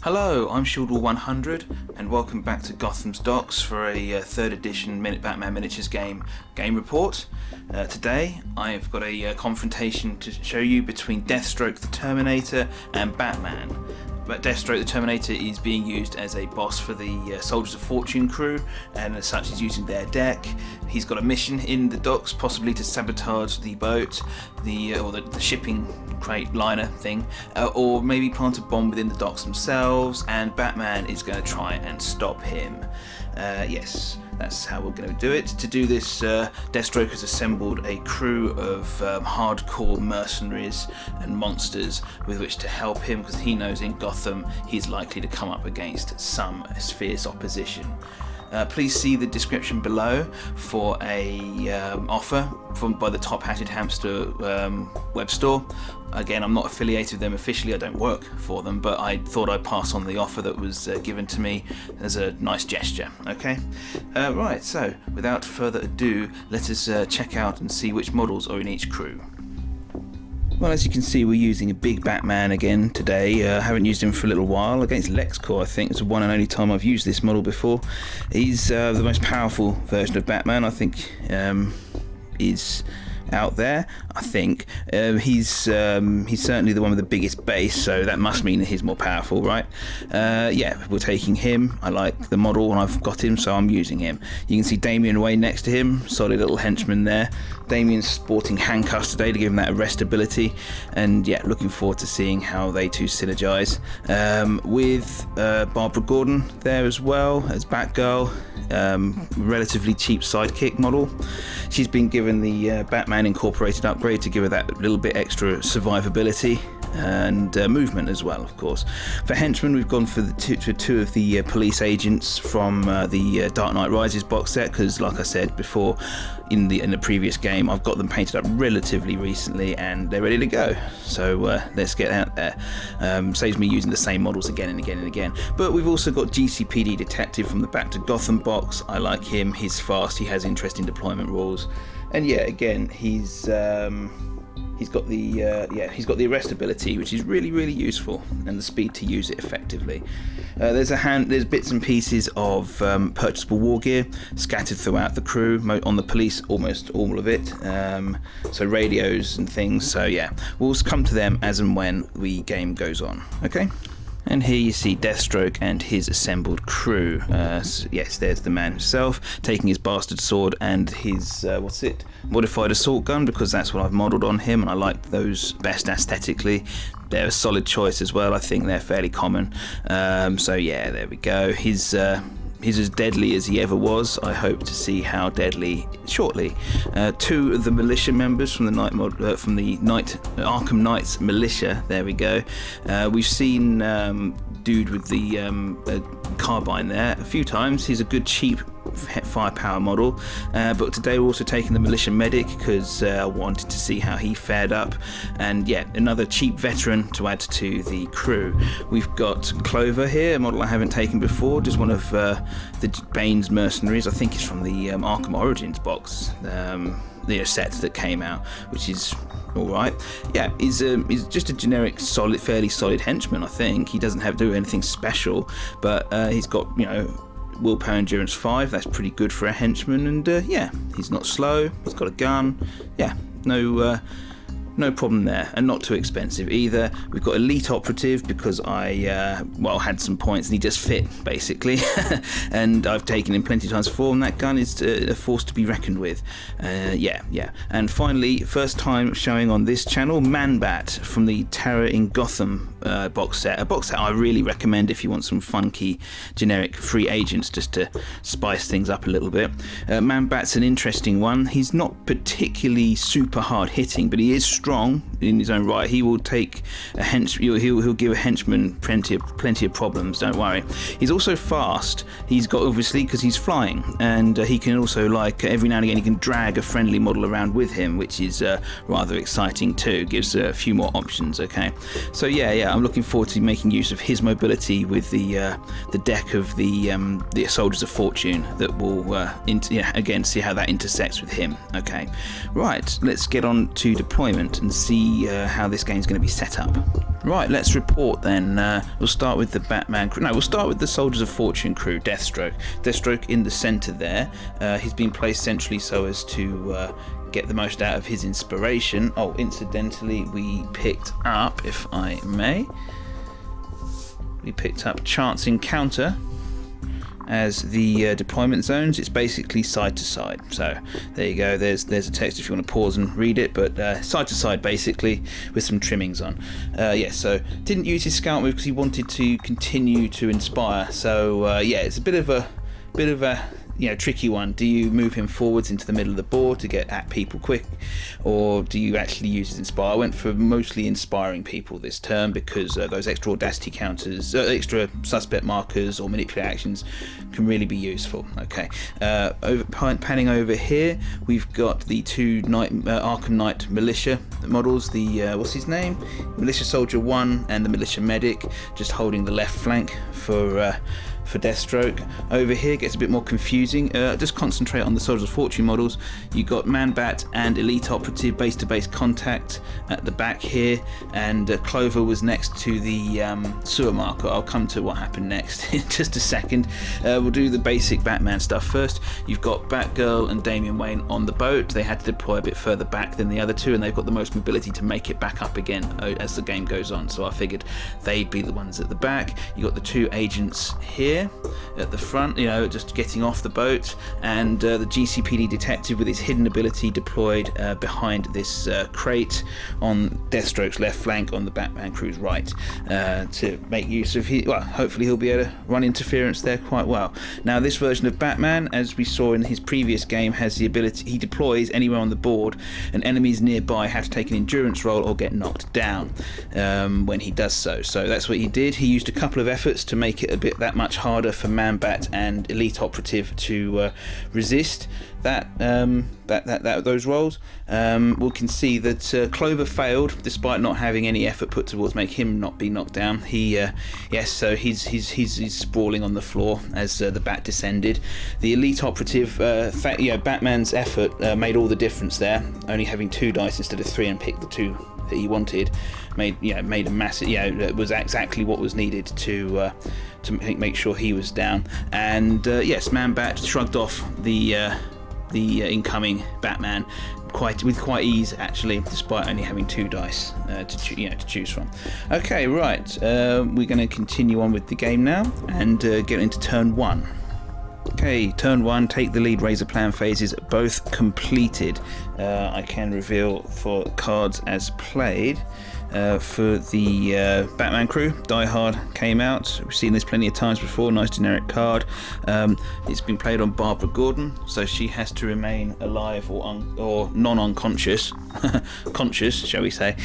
Hello, I'm Shieldwall100 and welcome back to Gotham's Docks for a 3rd edition Batman Miniatures game report. Today I've got a confrontation to show you between Deathstroke the Terminator and Batman. But Deathstroke the Terminator is being used as a boss for the Soldiers of Fortune crew, and as such he's using their deck. He's got a mission in the docks, possibly to sabotage the boat, or the shipping crate liner thing, or maybe plant a bomb within the docks themselves, and Batman is going to try and stop him. Yes, that's how we're going to do it. To do this, Deathstroke has assembled a crew of hardcore mercenaries and monsters with which to help him, because he knows in Gotham he's likely to come up against some fierce opposition. Please see the description below for a offer by the Top Hatted Hamster web store. Again, I'm not affiliated with them officially, I don't work for them, but I thought I'd pass on the offer that was given to me as a nice gesture, okay? Right, so without further ado, let us check out and see which models are in each crew. Well, as you can see, we're using a big Batman again today. I haven't used him for a little while. Against LexCorp, I think it's the one and only time I've used this model before. He's the most powerful version of Batman, I think, is out there. I think he's certainly the one with the biggest base, so that must mean that he's more powerful, right? Yeah, we're taking him. I like the model and I've got him, so I'm using him. You can see Damian Wayne next to him, solid little henchman there. Damian's sporting handcuffs today to give him that arrest ability, and yeah, looking forward to seeing how they two synergize. With Barbara Gordon there as well as Batgirl, relatively cheap sidekick model. She's been given the Batman Incorporated upgrade to give her that little bit extra survivability and movement as well, of course. For henchmen, we've gone for two of the police agents from the Dark Knight Rises box set, because like I said before in the previous game, I've got them painted up relatively recently and they're ready to go, so let's get out there. Saves me using the same models again and again and again. But we've also got GcpD Detective from the Back to Gotham box. I like him, he's fast, he has interesting deployment rules, and yeah, again, he's got the arrest ability, which is really useful, and the speed to use it effectively. There's bits and pieces of purchasable war gear scattered throughout the crew. On the police, almost all of it. So radios and things. So yeah, we'll come to them as and when the game goes on. Okay. And here you see Deathstroke and his assembled crew. So yes, there's the man himself, taking his bastard sword and his, modified assault gun, because that's what I've modelled on him, and I like those best aesthetically. They're a solid choice as well, I think they're fairly common. So yeah, there we go. He's as deadly as he ever was. I hope to see how deadly shortly. Two of the militia members from the Arkham Knight's militia. There we go. We've seen dude with the carbine there a few times. He's a good cheap firepower model, but today we're also taking the Militia Medic because I wanted to see how he fared up, and yeah, another cheap veteran to add to the crew. We've got Clover here, a model I haven't taken before, just one of the Bane's mercenaries. I think it's from the Arkham Origins box, the set that came out, which is alright. Yeah, he's just a generic, fairly solid henchman. I think he doesn't have to do anything special, but he's got, you know, willpower endurance 5, that's pretty good for a henchman, and yeah, he's not slow, he's got a gun, yeah, no problem there, and not too expensive either. We've got Elite Operative because I had some points and he just fit basically, and I've taken him plenty of times before, and that gun is a force to be reckoned with. Yeah. And finally, first time showing on this channel, Man-Bat from the Terror in Gotham box set. A box set I really recommend if you want some funky generic free agents just to spice things up a little bit. Man-Bat's an interesting one. He's not particularly super hard hitting, but he is strong in his own right. He will take a he'll give a henchman plenty of problems, don't worry. He's also fast. He's got, obviously, because he's flying, and he can also, like, every now and again he can drag a friendly model around with him, which is rather exciting too. Gives a few more options. Okay, so yeah, I'm looking forward to making use of his mobility with the deck of the Soldiers of Fortune that will again see how that intersects with him. Okay, right, let's get on to deployment. front and see how this game's going to be set up. Right, let's report then. We'll start with the Batman crew. No, we'll start with the Soldiers of Fortune crew, Deathstroke. Deathstroke in the centre there. He's been placed centrally so as to get the most out of his inspiration. Oh, incidentally, we picked up, if I may, Chance Encounter as the deployment zones. It's basically side to side. So there you go. There's a text if you want to pause and read it, but side to side basically with some trimmings on. So didn't use his scout move because he wanted to continue to inspire. So it's a bit of a tricky one. Do you move him forwards into the middle of the board to get at people quick, or do you actually use his inspire? I went for mostly inspiring people this turn because those extra audacity counters, extra suspect markers or manipulate actions can really be useful. Okay, panning over here, we've got the two Arkham Knight Militia models, the what's his name? Militia Soldier 1 and the Militia Medic, just holding the left flank for Deathstroke. Over here gets a bit more confusing. Just concentrate on the Soldiers of Fortune models. You got Man-Bat and Elite Operative base-to-base contact at the back here, and Clover was next to the sewer marker. I'll come to what happened next in just a second. We'll do the basic Batman stuff first. You've got Batgirl and Damian Wayne on the boat. They had to deploy a bit further back than the other two, and they've got the most mobility to make it back up again as the game goes on, so I figured they'd be the ones at the back. You got the two agents here at the front, just getting off the boat, and the GCPD Detective with his hidden ability deployed behind this crate on Deathstroke's left flank on the Batman crew's right, to make use of hopefully he'll be able to run interference there quite well. Now this version of Batman, as we saw in his previous game, has the ability, he deploys anywhere on the board and enemies nearby have to take an endurance roll or get knocked down when he does so. So that's what he did. He used a couple of efforts to make it that much harder for Man-Bat and Elite Operative to resist those rolls. We can see that Clover failed despite not having any effort put towards make him not be knocked down. So he's sprawling on the floor as the bat descended. The Elite Operative, Batman's effort made all the difference there. Only having 2 dice instead of 3 and picked the 2 that he wanted made a massive. It was exactly what was needed to make sure he was down. And Man-Bat shrugged off the incoming Batman with quite ease, actually, despite only having 2 dice to choose from. Okay, right. We're going to continue on with the game now and get into turn 1. Okay, turn 1, take the lead, razor plan phases both completed. I can reveal for cards as played. For the Batman crew, Die Hard came out. We've seen this plenty of times before. Nice generic card. It's been played on Barbara Gordon, so she has to remain alive or non-unconscious, conscious, shall we say,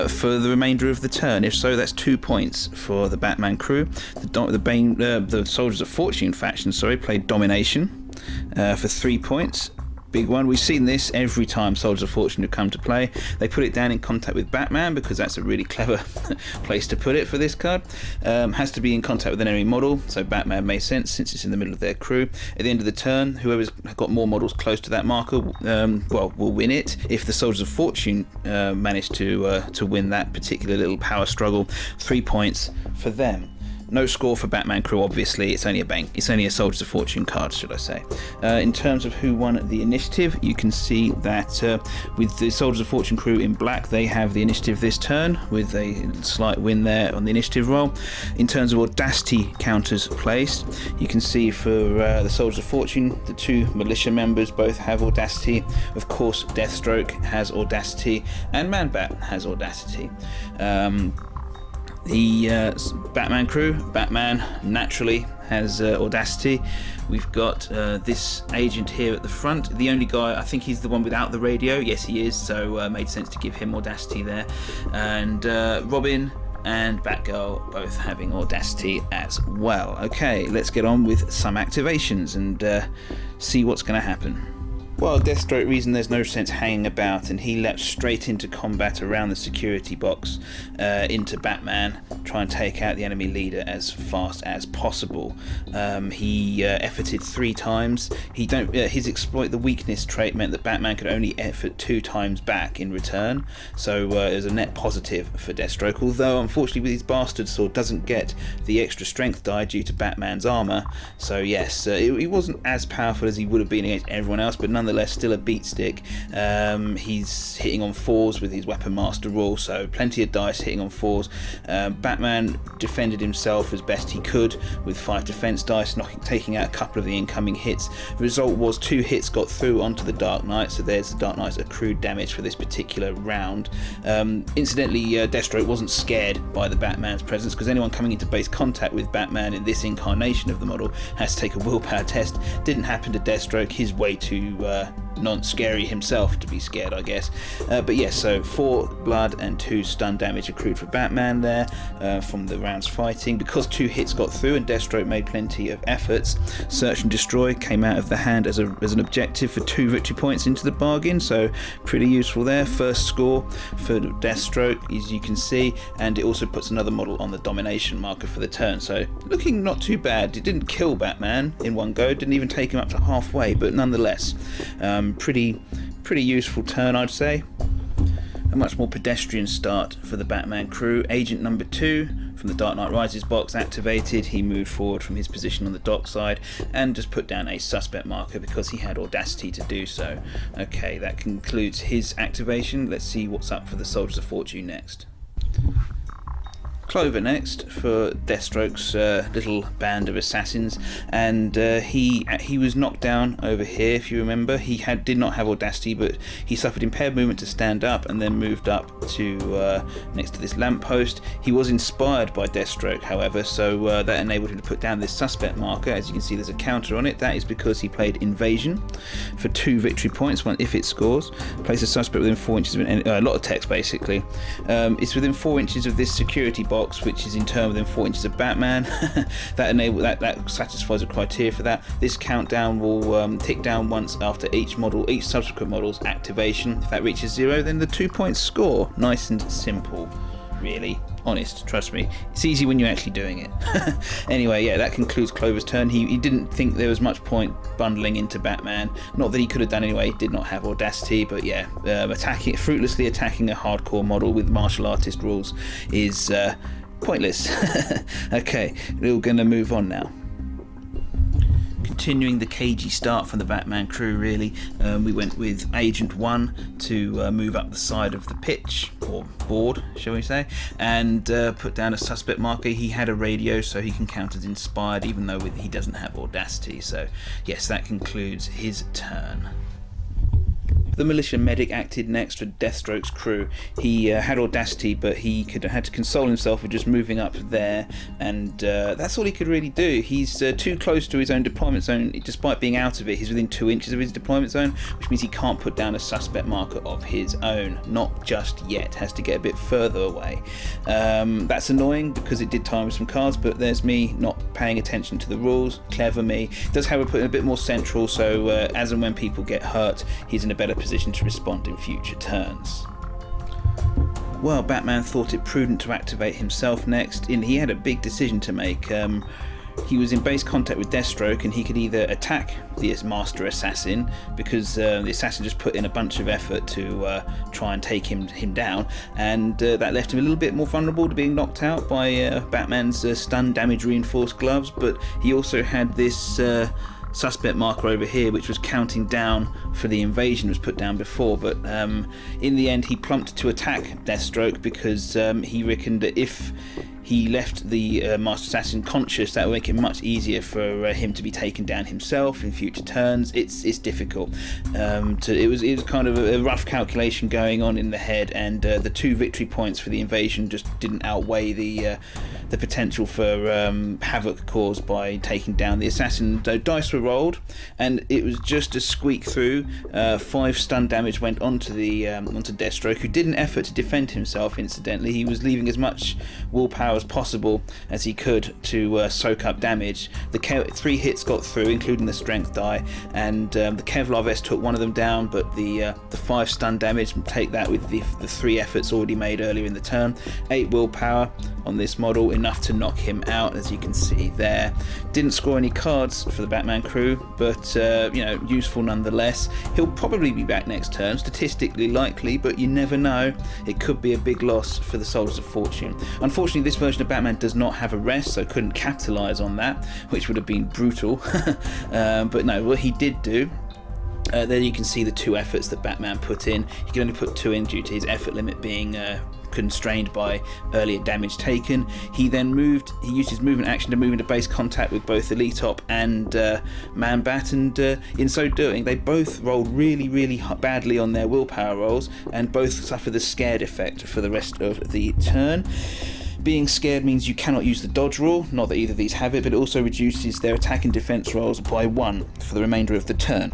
for the remainder of the turn. If so, that's 2 points for the Batman crew. The Soldiers of Fortune faction, played Domination for 3 points. Big one. We've seen this every time Soldiers of Fortune have come to play. They put it down in contact with Batman because that's a really clever place to put it for this card. Has to be in contact with an enemy model, so Batman makes sense since it's in the middle of their crew. At the end of the turn, whoever's got more models close to that marker will win it. If the Soldiers of Fortune manage to win that particular little power struggle, 3 points for them. No score for Batman crew, obviously. It's only a Soldiers of Fortune card, should I say. In terms of who won the initiative, you can see that with the Soldiers of Fortune crew in black, they have the initiative this turn with a slight win there on the initiative roll. In terms of audacity counters placed, you can see for the Soldiers of Fortune, the 2 militia members both have audacity. Of course, Deathstroke has audacity and Man-Bat has audacity. The Batman crew, Batman naturally has audacity. We've got this agent here at the front. The only guy, I think he's the one without the radio. Yes, he is, so made sense to give him audacity there. And Robin and Batgirl both having audacity as well. Okay, let's get on with some activations and see what's going to happen. Well, Deathstroke reasoned there's no sense hanging about, and he leapt straight into combat around the security box into Batman, try and take out the enemy leader as fast as possible. He efforted 3 times. His exploit the weakness trait meant that Batman could only effort 2 times back in return, so it was a net positive for Deathstroke, although unfortunately with his bastard sword doesn't get the extra strength die due to Batman's armour, so yes, he wasn't as powerful as he would have been against everyone else, but nonetheless still a beat stick. He's hitting on 4s with his Weapon Master rule, so plenty of dice hitting on 4s. Batman defended himself as best he could with 5 defense dice, taking out a couple of the incoming hits. The result was 2 hits got through onto the Dark Knight, so there's the Dark Knight's accrued damage for this particular round. Incidentally, Deathstroke wasn't scared by the Batman's presence, because anyone coming into base contact with Batman in this incarnation of the model has to take a willpower test. Didn't happen to Deathstroke. He's way too non-scary himself to be scared, I guess. But yes, so 4 blood and 2 stun damage accrued for Batman there from the rounds fighting. Because 2 hits got through and Deathstroke made plenty of efforts, Search and Destroy came out of the hand as an objective for 2 victory points into the bargain, so pretty useful there. First score for Deathstroke, as you can see, and it also puts another model on the domination marker for the turn, so looking not too bad. It didn't kill Batman in one go, didn't even take him up to halfway, but nonetheless, pretty useful turn, I'd say. A much more pedestrian start for the Batman crew. Agent number 2 from the Dark Knight Rises box activated. He moved forward from his position on the dock side and just put down a suspect marker because he had audacity to do so. Okay, that concludes his activation. Let's see what's up for the Soldiers of Fortune next. Clover next for Deathstroke's little band of assassins, and he was knocked down over here. If you remember, he did not have audacity, but he suffered impaired movement to stand up and then moved up to next to this lamppost. He was inspired by Deathstroke, however, so that enabled him to put down this suspect marker. As you can see, there's a counter on it. That is because he played Invasion for 2 victory points if it scores. Place a suspect within 4 inches of a lot of text basically. It's within 4 inches of this security box, which is in turn within 4 inches of Batman. that satisfies the criteria for that. This countdown will tick down once after each subsequent model's activation. If that reaches 0, then the 2 points score. Nice and simple, really. Honest, trust me. It's easy when you're actually doing it. Anyway, yeah, that concludes Clover's turn. He didn't think there was much point bundling into Batman. Not that he could have done anyway. He did not have audacity, but yeah, fruitlessly attacking a hardcore model with martial artist rules is pointless. Okay, we're going to move on now. Continuing the cagey start from the Batman crew, really. We went with Agent 1 to move up the side of the pitch, or board, shall we say, and put down a suspect marker. He had a radio, so he can count as inspired, even though he doesn't have audacity. So, yes, that concludes his turn. The Militia Medic acted next for Deathstroke's crew. He had audacity, but he had to console himself with just moving up there, and that's all he could really do. He's too close to his own deployment zone. Despite being out of it, he's within 2 inches of his deployment zone, which means he can't put down a suspect marker of his own. Not just yet. Has to get a bit further away. That's annoying because it did time with some cards, but there's me not paying attention to the rules. Clever me. Does however put it a bit more central, so as and when people get hurt, he's in a better position to respond in future turns. Well, Batman thought it prudent to activate himself next, and he had a big decision to make. He was in base contact with Deathstroke, and he could either attack the Master Assassin, because the assassin just put in a bunch of effort to try and take him down, and that left him a little bit more vulnerable to being knocked out by Batman's stun damage reinforced gloves, but he also had this suspect marker over here, which was counting down for the invasion was put down before, but in the end he plumped to attack Deathstroke because he reckoned that if he left the Master Assassin conscious, that would make it much easier for him to be taken down himself in future turns. It's difficult. It was kind of a rough calculation going on in the head, and the 2 victory points for the invasion just didn't outweigh the the potential for havoc caused by taking down the assassin. So dice were rolled, and it was just a squeak through. 5 stun damage went onto Deathstroke, who did an effort to defend himself. Incidentally, he was leaving as much willpower as possible as he could to soak up damage. The 3 hits got through, including the strength die, and the Kevlar vest took one of them down, but the 5 stun damage, take that with the 3 efforts already made earlier in the turn. 8 willpower on this model, enough to knock him out, as you can see there. Didn't score any cards for the Batman crew, but useful nonetheless. He'll probably be back next turn, statistically likely, but you never know. It could be a big loss for the Soldiers of Fortune. Unfortunately, this version of Batman does not have a rest, so couldn't capitalise on that, which would have been brutal. But no, what he did do, there you can see the 2 efforts that Batman put in. He can only put 2 in due to his effort limit being constrained by earlier damage taken. He used his movement action to move into base contact with both Elitop and Man-Bat, and in so doing they both rolled really badly on their willpower rolls, and both suffered the scared effect for the rest of the turn. Being scared means you cannot use the dodge rule, not that either of these have it, but it also reduces their attack and defense rolls by 1 for the remainder of the turn.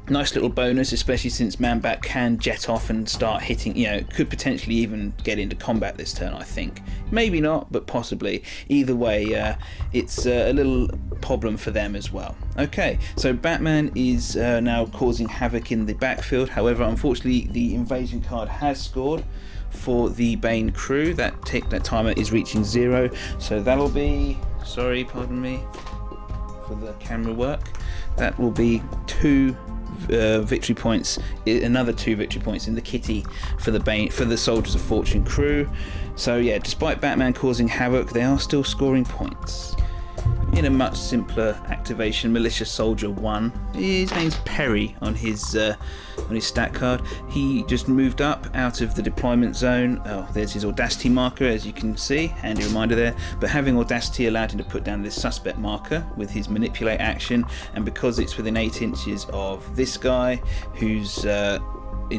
Nice little bonus, especially since Man-Bat can jet off and start hitting, could potentially even get into combat this turn, I think. Maybe not, but possibly. Either way, it's a little problem for them as well. Okay, so Batman is now causing havoc in the backfield. However, unfortunately, the invasion card has scored for the Bane crew. That timer is reaching 0, so that'll be, sorry, pardon me for the camera work, that will be 2 victory points, another 2 victory points in the kitty for the Soldiers of Fortune crew. So yeah, despite Batman causing havoc, they are still scoring points. In a much simpler activation, Militia Soldier 1, his name's Perry on his stat card. He just moved up out of the deployment zone. Oh, there's his Audacity marker, as you can see, handy reminder there. But having Audacity allowed him to put down this suspect marker with his manipulate action, and because it's within 8 inches of this guy who's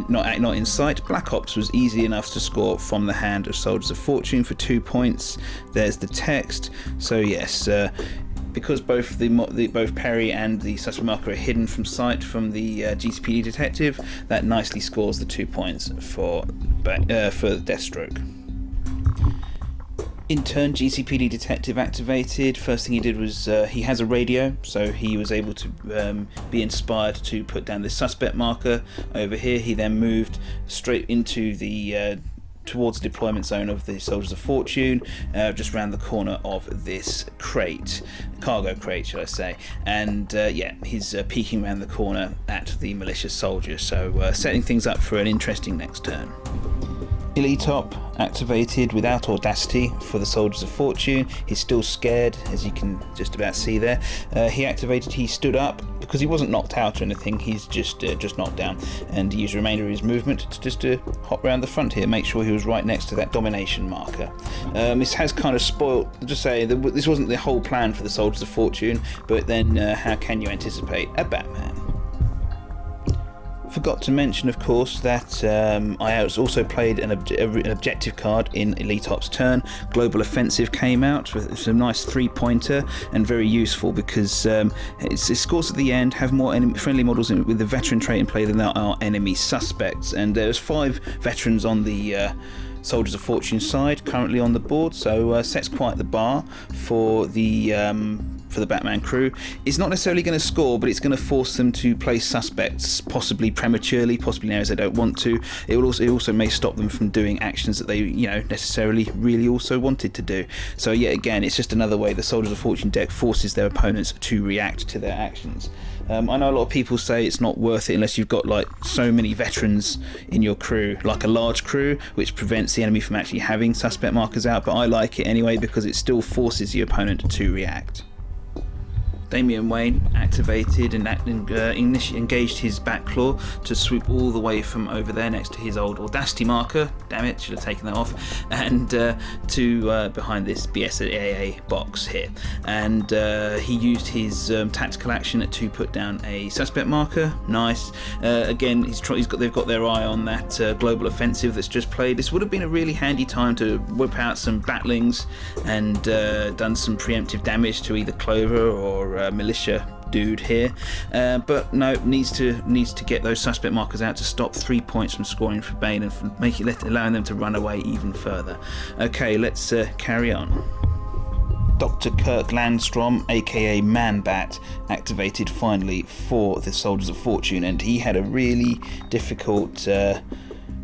not in sight, Black Ops was easy enough to score from the hand of Soldiers of Fortune for 2 points. There's the text. So yes, because both Perry and the suspect marker are hidden from sight from the Gcpd Detective, that nicely scores the 2 points for Deathstroke. In turn, Gcpd Detective activated. First thing he did was he has a radio, so he was able to be inspired to put down the suspect marker over here. He then moved straight into the towards the deployment zone of the Soldiers of Fortune, just around the corner of this cargo crate, shall I say, and he's peeking around the corner at the Militia Soldier, so setting things up for an interesting next turn. Elitop activated without Audacity for the Soldiers of Fortune. He's still scared, as you can just about see there. He stood up because he wasn't knocked out or anything. He's just knocked down, and he used the remainder of his movement to hop around the front here, make sure he was right next to that domination marker. This has kind of spoilt, just say, this wasn't the whole plan for the Soldiers of Fortune, but then how can you anticipate a Batman? Forgot to mention, of course, that I also played an objective card in Elitop's turn. Global Offensive came out with some nice 3-pointer and very useful because its scores at the end have more friendly models with the veteran trait in play than there are enemy suspects. And there's 5 veterans on the Soldiers of Fortune side currently on the board, so sets quite the bar for the Batman crew. It's not necessarily going to score, but it's going to force them to place suspects, possibly prematurely, possibly in areas they don't want to. It also may stop them from doing actions that they necessarily really also wanted to do. So yeah, again, it's just another way the Soldiers of Fortune deck forces their opponents to react to their actions. I know a lot of people say it's not worth it unless you've got like so many veterans in your crew, like a large crew, which prevents the enemy from actually having suspect markers out, but I like it anyway because it still forces the opponent to react. Damian Wayne activated and engaged his Batclaw to swoop all the way from over there next to his old Audacity marker. Damn it, should have taken that off. And to behind this BSAA box here. And he used his tactical action to put down a suspect marker. Nice. Again, they've got their eye on that global offensive that's just played. This would have been a really handy time to whip out some batlings and done some preemptive damage to either Clover or Militia dude here, but no, needs to get those suspect markers out to stop 3 points from scoring for Bane and allowing them to run away even further. Okay, let's carry on. Dr. Kirk Landstrom, aka Man-Bat, activated finally for the Soldiers of Fortune, and he had a really difficult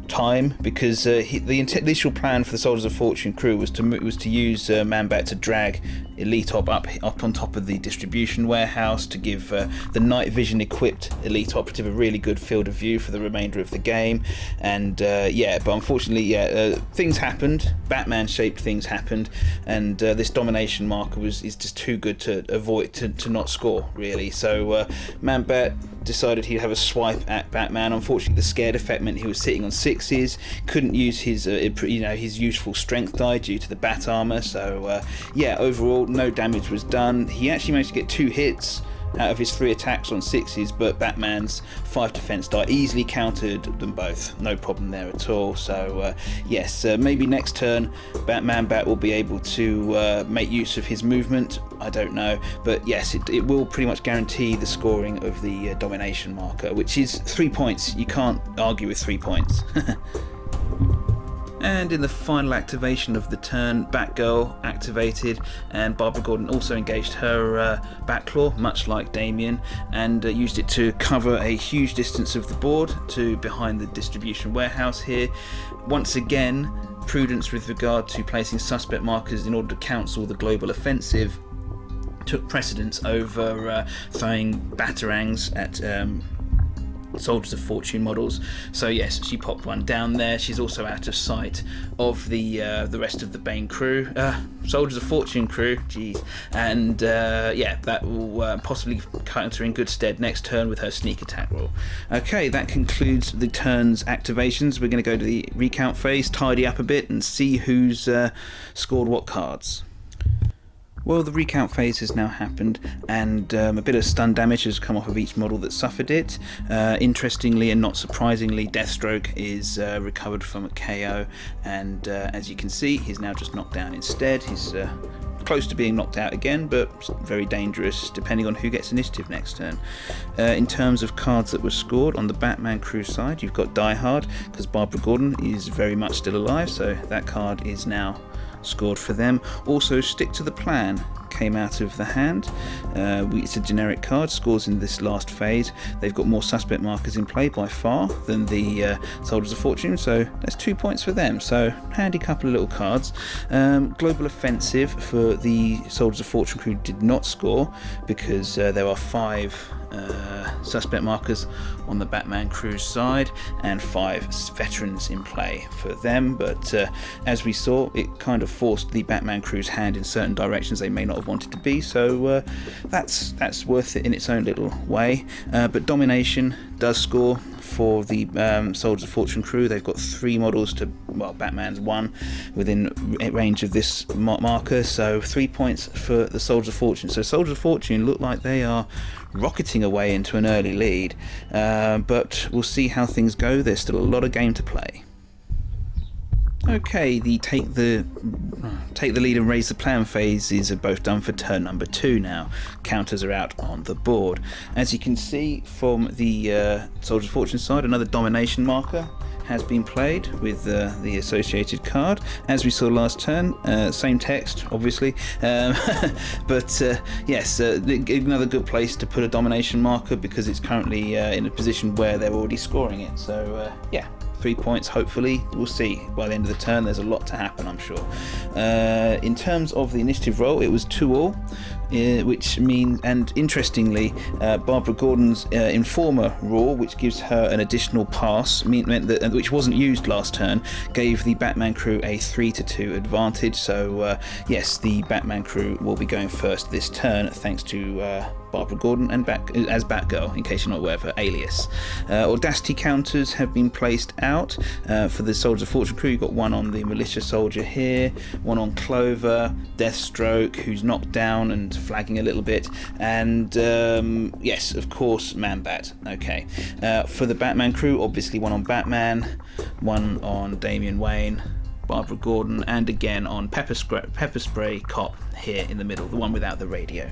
time because the initial plan for the Soldiers of Fortune crew was to use Man-Bat to drag Elite up on top of the distribution warehouse to give the night vision equipped Elite Operative a really good field of view for the remainder of the game. And but unfortunately, things happened. Batman shaped things happened, and this domination marker is just too good to avoid to not score really. So Man-Bat decided he'd have a swipe at Batman. Unfortunately, the scared effect meant he was sitting on sixes, couldn't use his his useful strength die due to the bat armor. So overall no damage was done. He actually managed to get 2 hits out of his 3 attacks on sixes, but Batman's 5 defense die easily countered them both. No problem there at all. So maybe next turn Man-Bat will be able to make use of his movement. I don't know, but yes, it will pretty much guarantee the scoring of the domination marker, which is 3 points. You can't argue with 3 points. And in the final activation of the turn, Batgirl activated, and Barbara Gordon also engaged her Batclaw, much like Damian, and used it to cover a huge distance of the board to behind the distribution warehouse here. Once again, prudence with regard to placing suspect markers in order to counsel the global offensive took precedence over throwing batarangs at Soldiers of Fortune models. So yes, she popped one down there. She's also out of sight of the rest of the Bane crew, Soldiers of Fortune crew. Jeez, and that will possibly counter in good stead next turn with her sneak attack roll. Okay, that concludes the turn's activations. We're going to go to the recount phase, tidy up a bit, and see who's scored what cards. Well, the recount phase has now happened, and a bit of stun damage has come off of each model that suffered it. Interestingly and not surprisingly, Deathstroke is recovered from a KO, and as you can see, he's now just knocked down instead. He's close to being knocked out again, but very dangerous depending on who gets initiative next turn. In terms of cards that were scored on the Batman crew side, you've got Die Hard, because Barbara Gordon is very much still alive, so that card is now scored for them. Also, Stick to the Plan came out of the hand. It's a generic card, scores in this last phase. They've got more suspect markers in play by far than the Soldiers of Fortune, so that's 2 points for them. So handy couple of little cards. Global Offensive for the Soldiers of Fortune crew did not score because there are 5 suspect markers on the Batman crew's side and 5 veterans in play for them, but as we saw, it kind of forced the Batman crew's hand in certain directions they may not have wanted to be, so that's worth it in its own little way. But Domination does score for the Soldiers of Fortune crew. They've got 3 models to, well, Batman's 1 within range of this marker, so 3 points for the Soldiers of Fortune. So Soldiers of Fortune look like they are rocketing away into an early lead, but we'll see how things go. There's still a lot of game to play. Okay, the take the lead and raise the plan phases are both done for turn number 2 now. Counters are out on the board. As you can see from the Soldiers of Fortune side, another domination marker has been played with the associated card. As we saw last turn, same text obviously, but yes, another good place to put a domination marker because it's currently in a position where they're already scoring it. So yeah, 3 points, hopefully. We'll see. By the end of the turn, there's a lot to happen, I'm sure. In terms of the initiative roll, it was 2-all, which means, and interestingly, Barbara Gordon's Informer rule, which gives her an additional pass, meant that, which wasn't used last turn, gave the Batman crew a 3-2 advantage. So yes, the Batman crew will be going first this turn, thanks to Barbara Gordon and as Batgirl, in case you're not aware of her alias. Audacity counters have been placed out for the Soldiers of Fortune crew. You've got one on the Militia Soldier here, one on Clover, Deathstroke, who's knocked down and flagging a little bit, and yes, of course, Man-Bat. Okay. For the Batman crew, obviously one on Batman, one on Damian Wayne, Barbara Gordon, and again on Pepper Spray Cop here in the middle, the one without the radio.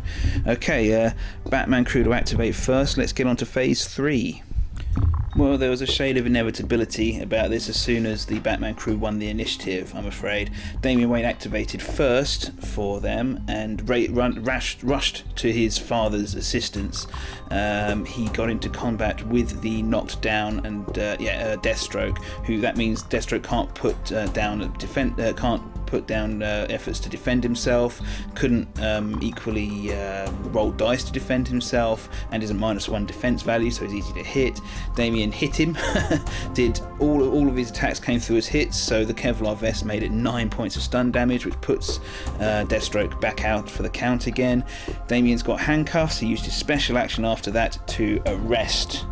Okay, Batman crew to activate first. Let's get on to phase 3. Well, there was a shade of inevitability about this as soon as the Batman crew won the initiative, I'm afraid. Damian Wayne activated first for them and rushed to his father's assistance. He got into combat with the knocked down and Deathstroke, who that means Deathstroke can't put down efforts to defend himself, couldn't equally roll dice to defend himself, and is a -1 defense value, so he's easy to hit. Damian hit him. Did all of his attacks came through as hits, so the Kevlar vest made it 9 points of stun damage, which puts Deathstroke back out for the count again. Damian's got handcuffs. He used his special action after that to arrest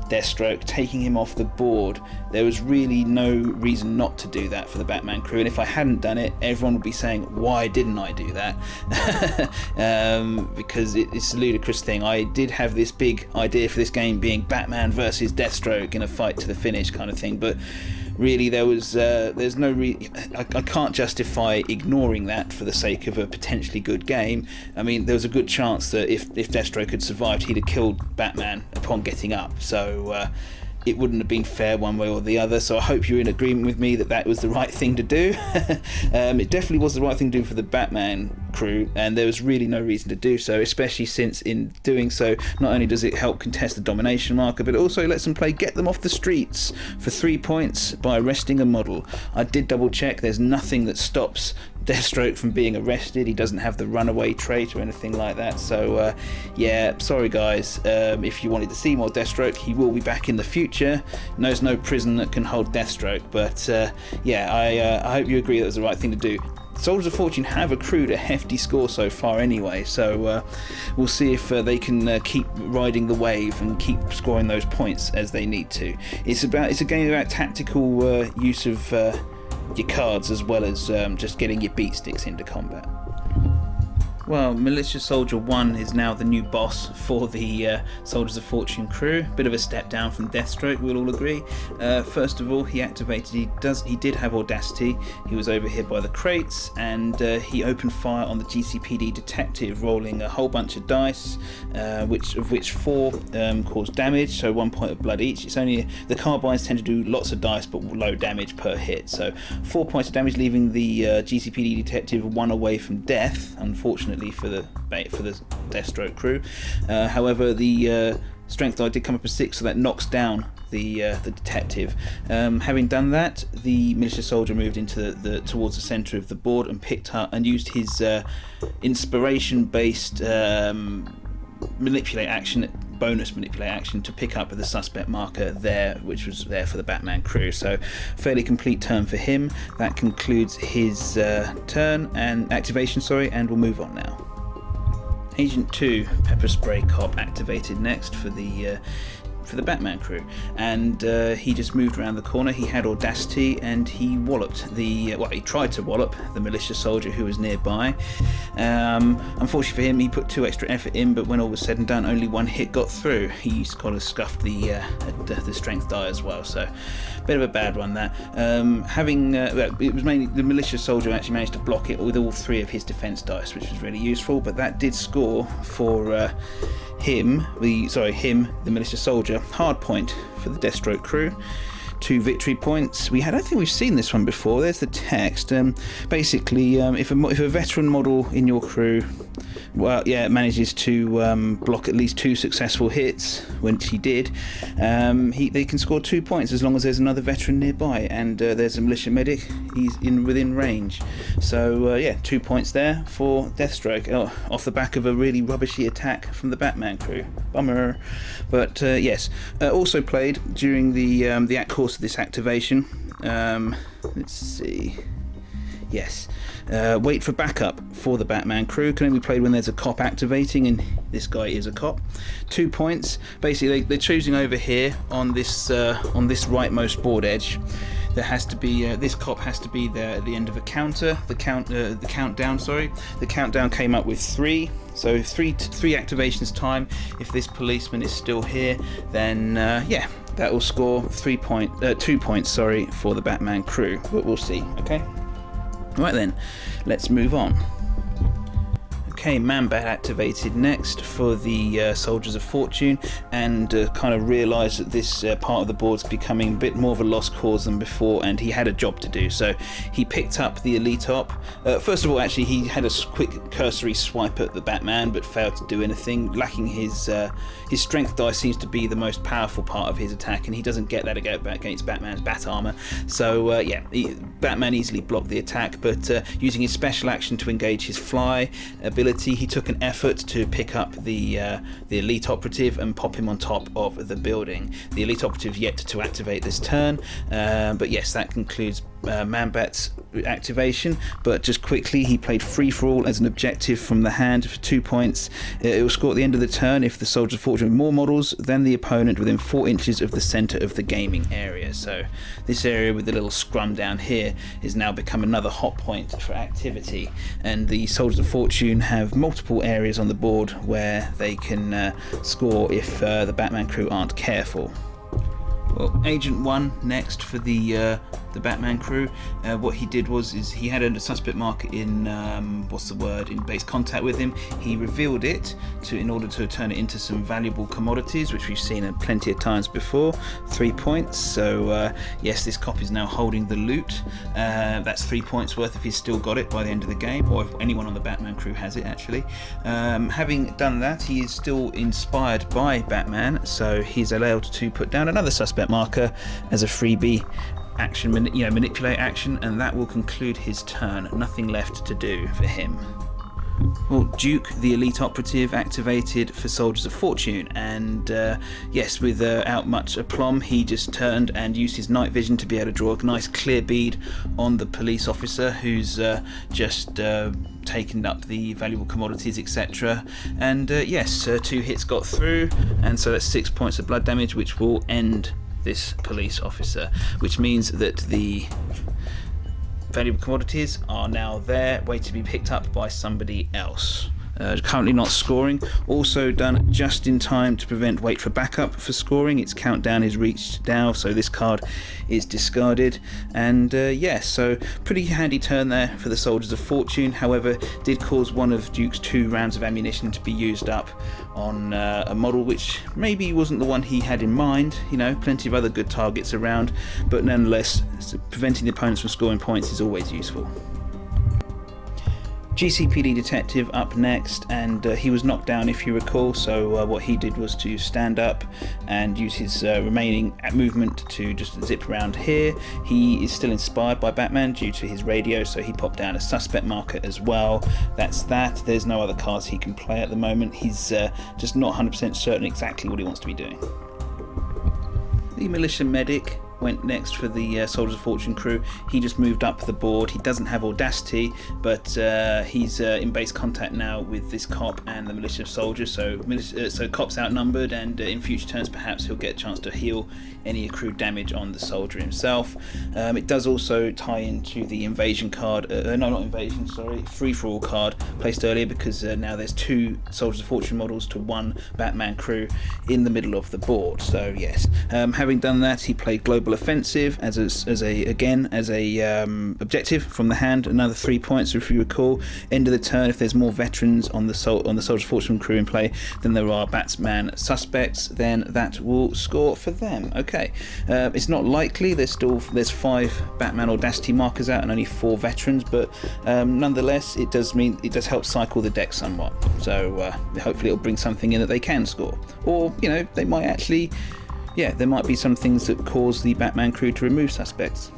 Deathstroke, taking him off the board. There was really no reason not to do that for the Batman crew, and if I hadn't done it, everyone would be saying, why didn't I do that? Because it's a ludicrous thing. I did have this big idea for this game being Batman versus Deathstroke in a fight to the finish kind of thing, but really there's no I can't justify ignoring that for the sake of a potentially good game. I mean, there was a good chance that if Deathstroke had survived, he'd have killed Batman upon getting up, so it wouldn't have been fair one way or the other. So I hope you're in agreement with me that that was the right thing to do. It definitely was the right thing to do for the Batman crew, and there was really no reason to do so, especially since in doing so, not only does it help contest the domination marker, but it also lets them play Get Them Off the Streets for 3 points by arresting a model. I did double check, there's nothing that stops Deathstroke from being arrested. He doesn't have the runaway trait or anything like that, so yeah, sorry guys. If you wanted to see more Deathstroke, he will be back in the future. There's no prison that can hold Deathstroke, but yeah, I hope you agree that was the right thing to do. Soldiers of Fortune have accrued a hefty score so far anyway, so we'll see if they can keep riding the wave and keep scoring those points as they need to. It's a game about tactical use of your cards, as well as just getting your beat sticks into combat. Well, Militia Soldier 1 is now the new boss for the Soldiers of Fortune crew. Bit of a step down from Deathstroke, we'll all agree. First of all, he did have Audacity. He was over here by the crates, and he opened fire on the GcpD Detective, rolling a whole bunch of dice, of which 4 caused damage, so 1 point of blood each. It's only the carbines tend to do lots of dice but low damage per hit, so 4 points of damage, leaving the GcpD Detective 1 away from death, unfortunately for the Deathstroke crew. However, the strength die did come up as 6, so that knocks down the detective. Having done that, the Militia Soldier moved into towards the centre of the board and picked up and used his inspiration-based bonus manipulate action to pick up the suspect marker there, which was there for the Batman crew. So fairly complete turn for him. That concludes his turn and activation, and we'll move on now. Agent 2, Pepper Spray Cop, activated next for the Batman crew, and he just moved around the corner. He had Audacity, and he walloped he tried to wallop the Militia Soldier who was nearby. Unfortunately for him, he put 2 extra effort in, but when all was said and done, only 1 hit got through. He kind of scuffed the strength die as well, so bit of a bad one that. It was mainly the Militia Soldier actually managed to block it with all 3 of his defense dice, which was really useful, but that did score for him, the Militia Soldier, hard point for the Deathstroke crew. 2 victory points. I don't think we've seen this one before. There's the text. Basically, if a veteran model in your crew well, yeah, manages to block at least 2 successful hits, which he did. They can score 2 points as long as there's another veteran nearby, and there's a Militia Medic. He's within range. So yeah, 2 points there for Deathstroke, off the back of a really rubbishy attack from the Batman crew. Bummer. But yes, also played during the course of this activation. Let's see. Yes. Wait for backup for the Batman crew can only be played when there's a cop activating, and this guy is a cop. 2 points. Basically, they're choosing over here on this rightmost board edge. There has to be this cop has to be there at the end of a counter. The countdown. Sorry, the countdown came up with 3. So three activations time. If this policeman is still here, then yeah, that will score 2 points. Sorry, for the Batman crew. But we'll see. Okay. Right then, let's move on. Okay, Man-Bat activated next for the Soldiers of Fortune, and kind of realised that this part of the board's becoming a bit more of a lost cause than before, and he had a job to do. So he picked up the Elite Op. First of all, actually, he had a quick cursory swipe at the Batman, but failed to do anything. Lacking his strength die seems to be the most powerful part of his attack, and he doesn't get that against Batman's bat armor. So yeah, Batman easily blocked the attack, but using his special action to engage his fly ability, he took an effort to pick up the Elite Operative and pop him on top of the building. The Elite Operative yet to activate this turn, but yes, that concludes Man-Bat's activation. But just quickly, he played Free For All as an objective from the hand for 2 points. It will score at the end of the turn if the Soldiers of Fortune have more models than the opponent within 4 inches of the centre of the gaming area. So this area with the little scrum down here is now become another hot point for activity, and the Soldiers of Fortune have multiple areas on the board where they can score if the Batman crew aren't careful. Well, Agent 1 next for the Batman crew. What he did was he had a suspect marker in in base contact with him. He revealed it in order to turn it into some valuable commodities, which we've seen plenty of times before. 3 points. So yes, this cop is now holding the loot. That's 3 points worth if he's still got it by the end of the game, or if anyone on the Batman crew has it actually. Having done that, he is still inspired by Batman, so he's allowed to put down another suspect marker as a freebie action, manipulate action, and that will conclude his turn. Nothing left to do for him. Well, Duke, the Elite Operative, activated for Soldiers of Fortune, and yes, without much aplomb, he just turned and used his night vision to be able to draw a nice clear bead on the police officer who's just taken up the valuable commodities, etc. And yes, 2 hits got through, and so that's 6 points of blood damage, which will end this police officer, which means that the valuable commodities are now there, waiting to be picked up by somebody else. Currently not scoring. Also done just in time to prevent wait for backup for scoring. Its countdown is reached now, so this card is discarded. And yes, so pretty handy turn there for the Soldiers of Fortune. However, did cause one of Duke's 2 rounds of ammunition to be used up on a model which maybe wasn't the one he had in mind. Plenty of other good targets around, but nonetheless, preventing the opponents from scoring points is always useful. Gcpd Detective up next, and he was knocked down, if you recall, so what he did was to stand up and use his remaining movement to just zip around here. He is still inspired by Batman due to his radio, so he popped down a suspect marker as well. That's that. There's no other cards he can play at the moment. He's just not 100% certain exactly what he wants to be doing. The Militia Medic went next for the Soldiers of Fortune crew. He just moved up the board. He doesn't have audacity, but he's in base contact now with this cop and the militia soldiers, so cop's outnumbered, and in future turns perhaps he'll get a chance to heal any accrued damage on the soldier himself. It does also tie into the invasion card, free for all card placed earlier, because now there's 2 Soldiers of Fortune models to 1 Batman crew in the middle of the board. So yes, having done that, he played Global global offensive as a objective from the hand, another 3 points. If you recall, end of the turn, if there's more veterans on the Soldiers of Fortune crew in play than there are Batman suspects, then that will score for them. Okay, it's not likely. There's 5 Batman Audacity markers out and only 4 veterans, but nonetheless, it does help cycle the deck somewhat. So hopefully it'll bring something in that they can score, or they might actually, there might be some things that cause the Batman crew to remove suspects.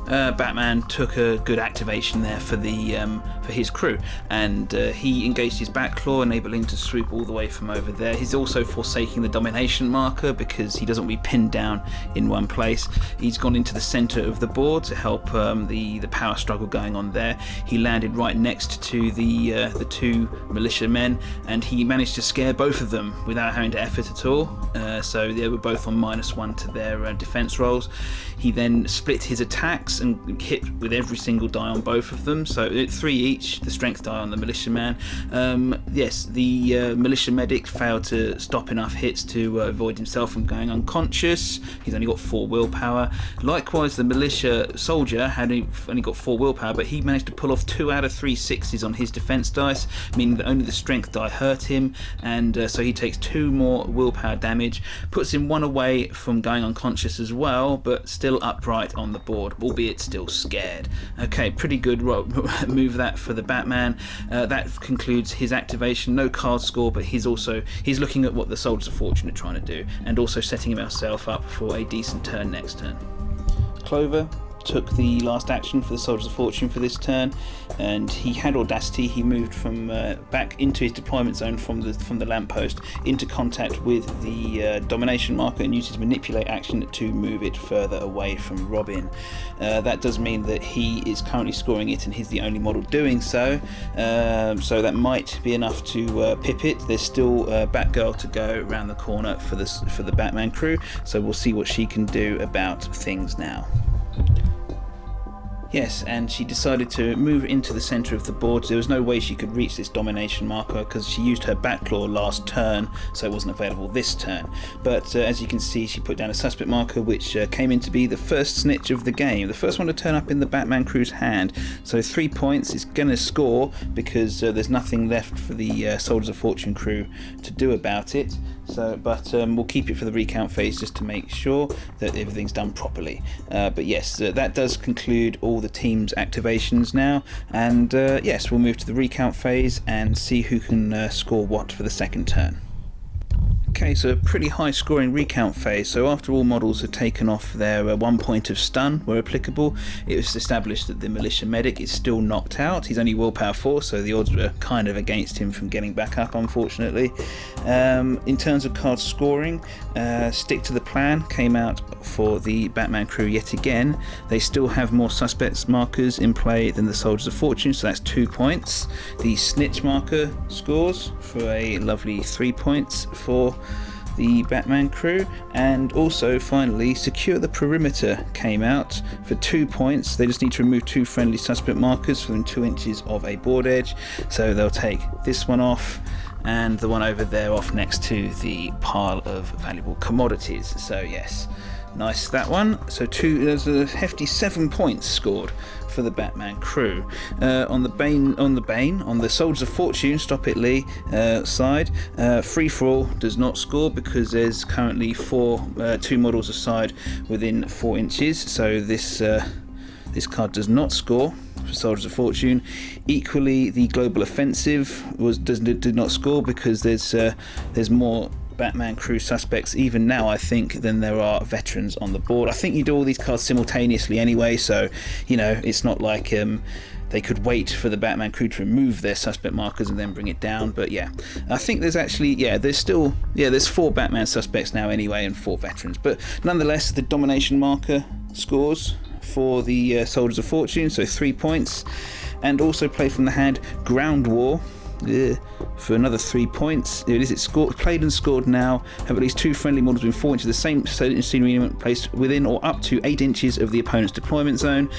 Batman took a good activation there for his crew, and he engaged his Batclaw, enabling him to swoop all the way from over there. He's also forsaking the domination marker because he doesn't want to be pinned down in one place. He's gone into the center of the board to help the power struggle going on there. He landed right next to the 2 militia men, and he managed to scare both of them without having to effort at all. So they were both on -1 to their defense rolls. He then split his attacks and hit with every single die on both of them, so 3 each, the strength die on the militia man. Yes, the militia medic failed to stop enough hits to avoid himself from going unconscious. He's only got 4 willpower. Likewise, the militia soldier had only got 4 willpower, but he managed to pull off 2 out of 3 6s on his defense dice, meaning that only the strength die hurt him, and so he takes 2 more willpower damage, puts him 1 away from going unconscious as well, but still upright on the board, albeit still scared. Okay, pretty good move that for the Batman. That concludes his activation. No card score, but he's looking at what the Soldiers of Fortune are trying to do, and also setting himself up for a decent turn next turn. Clover took the last action for the Soldiers of Fortune for this turn, and he had Audacity. He moved from back into his deployment zone from the lamppost into contact with the domination marker, and used his manipulate action to move it further away from Robin. That does mean that he is currently scoring it, and he's the only model doing so. So that might be enough to pip it. There's still Batgirl to go around the corner for the Batman crew, so we'll see what she can do about things now. Yes, and she decided to move into the centre of the board. There was no way she could reach this domination marker because she used her Batclaw last turn, so it wasn't available this turn. But as you can see, she put down a suspect marker, which came in to be the first snitch of the game, the first one to turn up in the Batman crew's hand. So 3 points. It's going to score because there's nothing left for the Soldiers of Fortune crew to do about it. But we'll keep it for the recount phase just to make sure that everything's done properly. But yes, that does conclude all the team's activations now, and yes, we'll move to the recount phase and see who can score what for the second turn. Okay, so a pretty high scoring recount phase. So after all models had taken off their 1 point of stun where applicable, it was established that the Militia Medic is still knocked out. He's only willpower 4, so the odds were kind of against him from getting back up, unfortunately. In terms of card scoring, Stick to the Plan came out for the Batman crew yet again. They still have more suspects markers in play than the Soldiers of Fortune, so that's 2 points. The Snitch marker scores for a lovely 3 points for the Batman crew, and also finally Secure the Perimeter came out for 2 points. They just need to remove 2 friendly suspect markers within 2 inches of a board edge, so they'll take this one off and the one over there off next to the pile of valuable commodities. So yes, nice that one. So there's a hefty 7 points scored for the Batman crew. On the Soldiers of Fortune, Stop It Lee side, Free For All does not score because there's currently 2 models aside within 4 inches. So this card does not score for Soldiers of Fortune. Equally, the Global Offensive did not score because there's more Batman crew suspects even now, I think, than there are veterans on the board. I think you do all these cards simultaneously anyway, so it's not like they could wait for the Batman crew to remove their suspect markers and then bring it down. But yeah, I think there's 4 Batman suspects now anyway and 4 veterans, but nonetheless the domination marker scores for the Soldiers of Fortune, so 3 points. And also play from the hand Ground War for another 3 points. It is, it's scored, played and scored now. Have at least 2 friendly models within 4 inches of the same scenery element placed within or up to 8 inches of the opponent's deployment zone.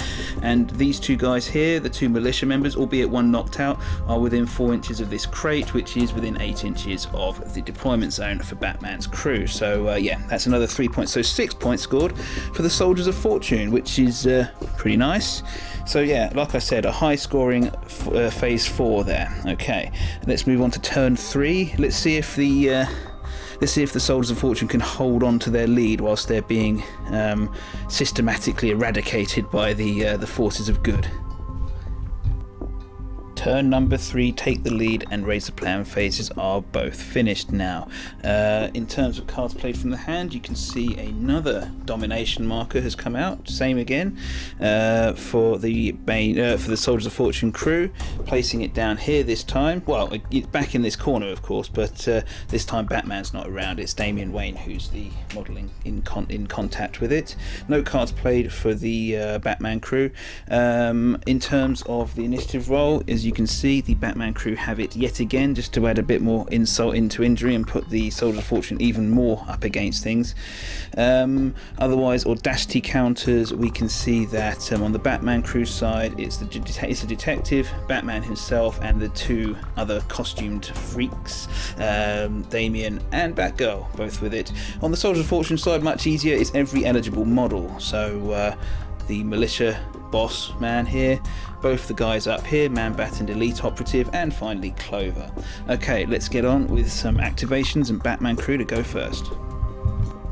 And these two guys here, the 2 militia members, albeit one knocked out, are within 4 inches of this crate, which is within 8 inches of the deployment zone for Batman's crew. So yeah, that's another 3 points. So 6 points scored for the Soldiers of Fortune, which is pretty nice. So yeah, like I said, a high scoring phase 4 there. Okay, let's move on to turn 3. Let's see if the Soldiers of Fortune can hold on to their lead whilst they're being systematically eradicated by the forces of good. Turn number 3, take the lead and raise the plan phases are both finished now. In terms of cards played from the hand, you can see another domination marker has come out. Same again for the Soldiers of Fortune crew, placing it down here this time. Well, it's back in this corner, of course, but this time Batman's not around. It's Damian Wayne who's the modelling in contact with it. No cards played for the Batman crew. In terms of the initiative roll, as you can see, the Batman crew have it yet again, just to add a bit more insult into injury and put the Soldiers of Fortune even more up against things. Otherwise, audacity counters, we can see that on the Batman crew side, it's a detective, Batman himself, and the 2 other costumed freaks, Damian and Batgirl, both with it. On the Soldiers of Fortune side, much easier, it's every eligible model. So the militia boss man here, both the guys up here, Man-Bat and Elite Operative, and finally Clover. Okay, let's get on with some activations and Batman crew to go first.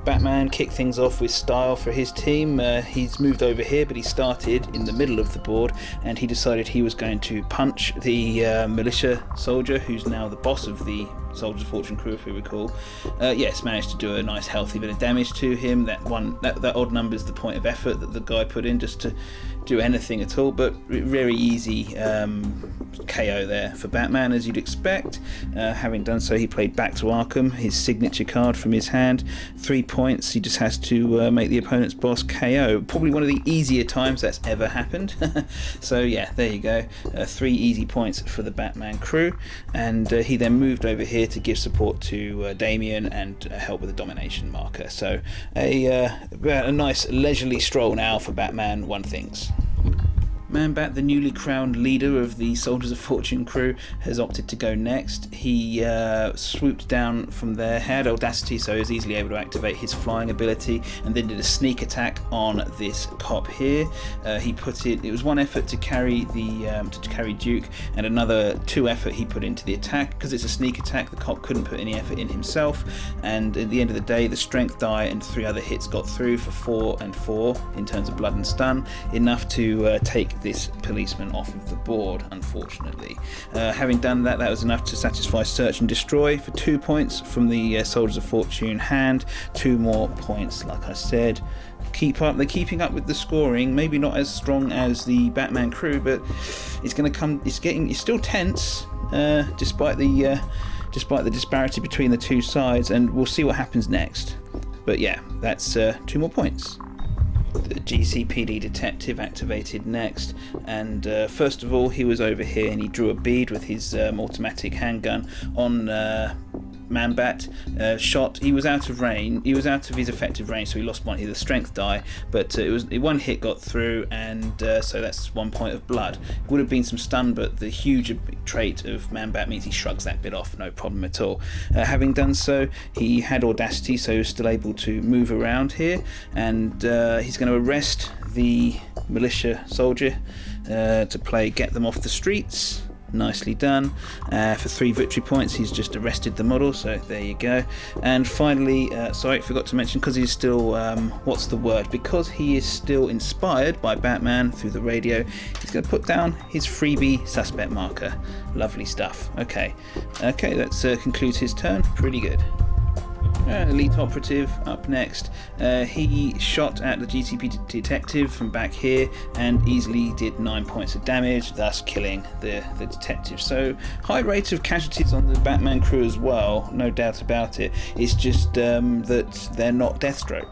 Batman kicked things off with style for his team. He's moved over here, but he started in the middle of the board and he decided he was going to punch the militia soldier, who's now the boss of the Soldiers of Fortune crew, if we recall. Yes, managed to do a nice healthy bit of damage to him. That odd number is the point of effort that the guy put in just to do anything at all, but very easy KO there for Batman, as you'd expect. Having done so, he played Back to Arkham, his signature card from his hand. 3 points, he just has to make the opponent's boss KO. Probably one of the easier times that's ever happened. So yeah, there you go. 3 easy points for the Batman crew, and he then moved over here to give support to Damian and help with the domination marker. So a nice leisurely stroll now for Batman, one thinks. Man-Bat, the newly crowned leader of the Soldiers of Fortune crew, has opted to go next. He swooped down from there, had audacity, so he was easily able to activate his flying ability, and then did a sneak attack on this cop here. He put it was 1 effort to carry carry Duke, and another 2 effort he put into the attack. Because it's a sneak attack, the cop couldn't put any effort in himself, and at the end of the day, the strength die and 3 other hits got through for 4 and 4 in terms of blood and stun, enough to take this policeman off of the board, unfortunately. Having done that, that was enough to satisfy search and destroy for 2 points from the Soldiers of Fortune hand. 2 more points, like I said. They're keeping up with the scoring, maybe not as strong as the Batman crew, but it's going to come. It's still tense, despite the disparity between the 2 sides, and we'll see what happens next. But yeah, that's 2 more points. The Gcpd Detective activated next, and first of all, he was over here and he drew a bead with his automatic handgun on Man-Bat. Shot. He was out of range. He was out of his effective range, so he lost one. He had a strength die, but it was 1 hit got through, and so that's 1 point of blood. Would have been some stun, but the huge trait of Man-Bat means he shrugs that bit off, no problem at all. Having done so, he had audacity, so he was still able to move around here, and he's going to arrest the militia soldier to play Get Them Off the Streets. Nicely done. For 3 victory points, he's just arrested the model, so there you go. And finally, sorry, forgot to mention, because he's still, what's the word? Because he is still inspired by Batman through the radio, he's going to put down his freebie suspect marker. Lovely stuff. Okay, that concludes his turn. Pretty good. Elite Operative up next. He shot at the Gcpd Detective from back here and easily did 9 points of damage, thus killing the detective. So high rate of casualties on the Batman crew as well, no doubt about it. It's just that they're not Deathstroke.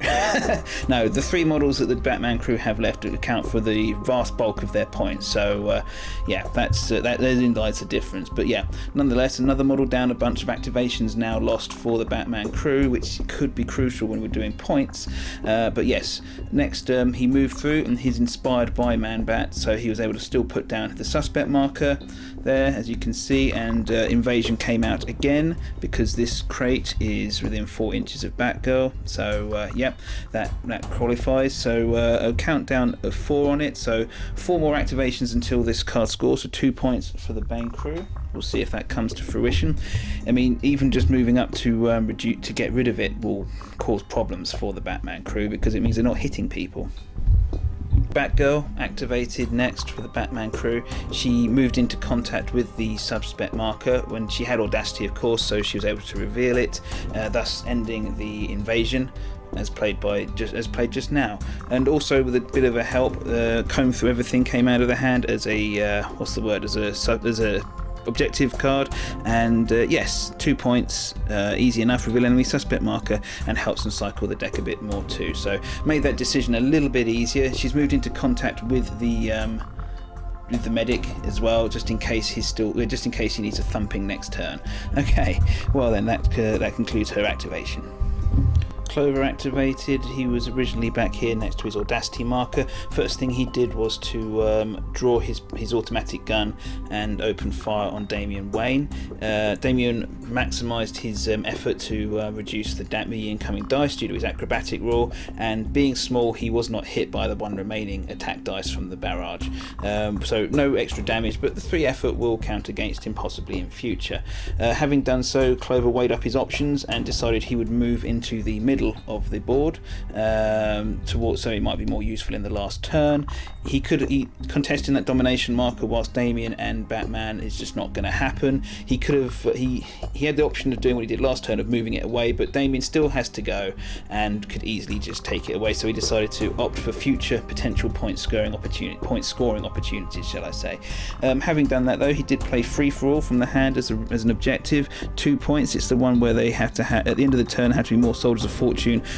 No, the 3 models that the Batman crew have left account for the vast bulk of their points. So yeah, that lies the difference. But yeah, nonetheless, another model down, a bunch of activations now lost for the Batman crew, which could be crucial when we're doing points. But yes, next he moved through and he's inspired by Man-Bat, so he was able to still put down the suspect marker there, as you can see, and invasion came out again because this crate is within 4 inches of Batgirl. So yep, that qualifies. So a countdown of 4 on it, so 4 more activations until this card scores, so 2 points for the Bane crew. We'll see if that comes to fruition. I mean, even just moving up to get rid of it will cause problems for the Batman crew because it means they're not hitting people. Batgirl activated next for the Batman crew. She moved into contact with the suspect marker when she had audacity, of course, so she was able to reveal it, thus ending the invasion as played just now. And also with a bit of a help, comb through everything came out of the hand as a as a objective card, and yes, 2 points, easy enough, reveal enemy suspect marker, and helps them cycle the deck a bit more too. So made that decision a little bit easier. She's moved into contact with the medic as well, just in case he needs a thumping next turn. Okay, well then that concludes her activation. Clover activated. He was originally back here next to his audacity marker. First thing he did was to draw his automatic gun and open fire on Damian Wayne. Damian maximised his effort to reduce the incoming dice due to his acrobatic roll, and being small he was not hit by the 1 remaining attack dice from the barrage, so no extra damage, but the 3 effort will count against him possibly in future. Having done so, Clover weighed up his options and decided he would move into the middle of the board, so it might be more useful in the last turn. He could contesting that domination marker whilst Damian and Batman is just not going to happen. He could have he had the option of doing what he did last turn of moving it away, but Damian still has to go and could easily just take it away, so he decided to opt for future potential point scoring opportunities, shall I say. Having done that though, he did play free for all from the hand as an objective, 2 points. It's the one where they have to at the end of the turn have to be more soldiers of fortune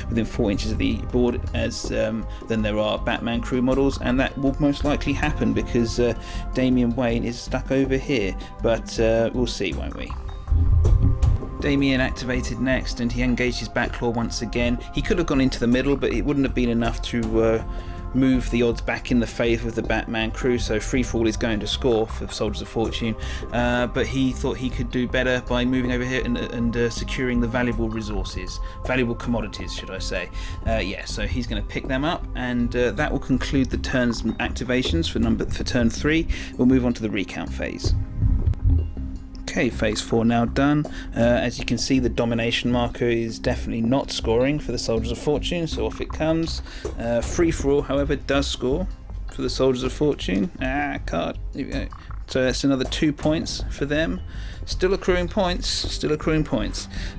within 4 inches of the board than there are Batman crew models, and that will most likely happen because Damian Wayne is stuck over here, but we'll see, won't we? Damian activated next and he engaged his Batclaw once again. He could have gone into the middle, but it wouldn't have been enough to move the odds back in the favour of the Batman crew, so freefall is going to score for Soldiers of Fortune, but he thought he could do better by moving over here and securing the valuable commodities, should I say. Yeah, so he's going to pick them up, and that will conclude the turn's activations for turn 3. We'll move on to the recount phase. Okay, phase 4 now done. As you can see, the domination marker is definitely not scoring for the Soldiers of Fortune, so off it comes. Free for all, however, does score for the Soldiers of Fortune. Card. Here we go. So that's another 2 points for them. Still accruing points.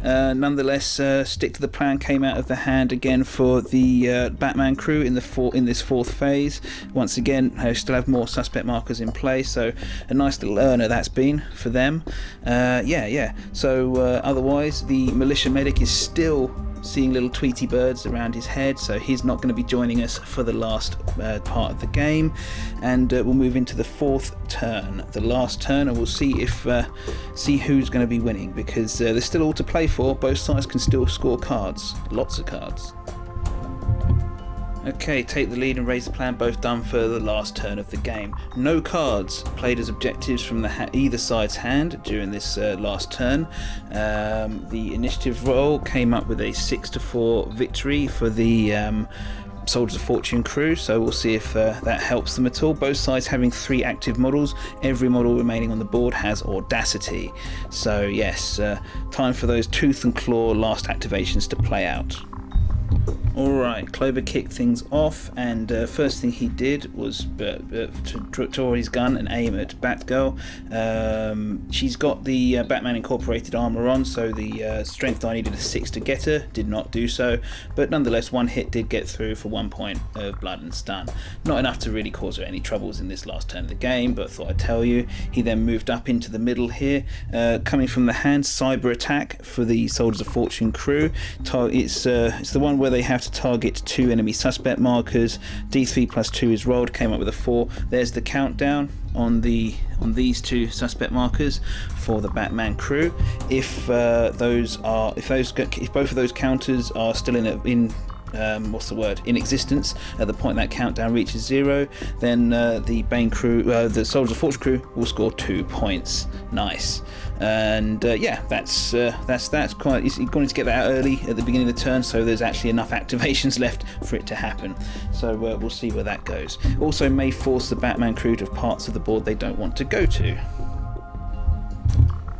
Nonetheless, stick to the plan came out of the hand again for the Batman crew in this 4th phase. Once again, I still have more suspect markers in play, so a nice little earner that's been for them. Yeah. So otherwise, the Militia Medic is still seeing little Tweety birds around his head, so he's not going to be joining us for the last part of the game, and we'll move into the 4th turn, the last turn, and we'll see who's going to be winning, because there's still all to play for. Both sides can still score cards, lots of cards. Okay, take the lead and raise the plan, both done for the last turn of the game. No cards played as objectives from either side's hand during this last turn. The initiative roll came up with a 6-4 victory for the Soldiers of Fortune crew, so we'll see if that helps them at all. Both sides having 3 active models. Every model remaining on the board has audacity. So yes, time for those tooth and claw last activations to play out. Alright, Clover kicked things off, and first thing he did was to draw his gun and aim at Batgirl. She's got the Batman Incorporated armour on, so the strength die needed a 6 to get her, did not do so, but nonetheless one hit did get through for 1 point of blood and stun. Not enough to really cause her any troubles in this last turn of the game, but thought I'd tell you. He then moved up into the middle here, coming from the hand, cyber attack for the Soldiers of Fortune crew. It's the one where they have to target 2 enemy suspect markers. D3 plus 2 is rolled, came up with a 4. There's the countdown on these 2 suspect markers for the Batman crew. If both of those counters are still in existence at the point that countdown reaches 0, then the Bane crew, the Soldiers of Fortune crew, will score 2 points. Nice. And that's quite. You're going to get that early at the beginning of the turn, so there's actually enough activations left for it to happen. So we'll see where that goes. Also, may force the Batman crew to have parts of the board they don't want to go to.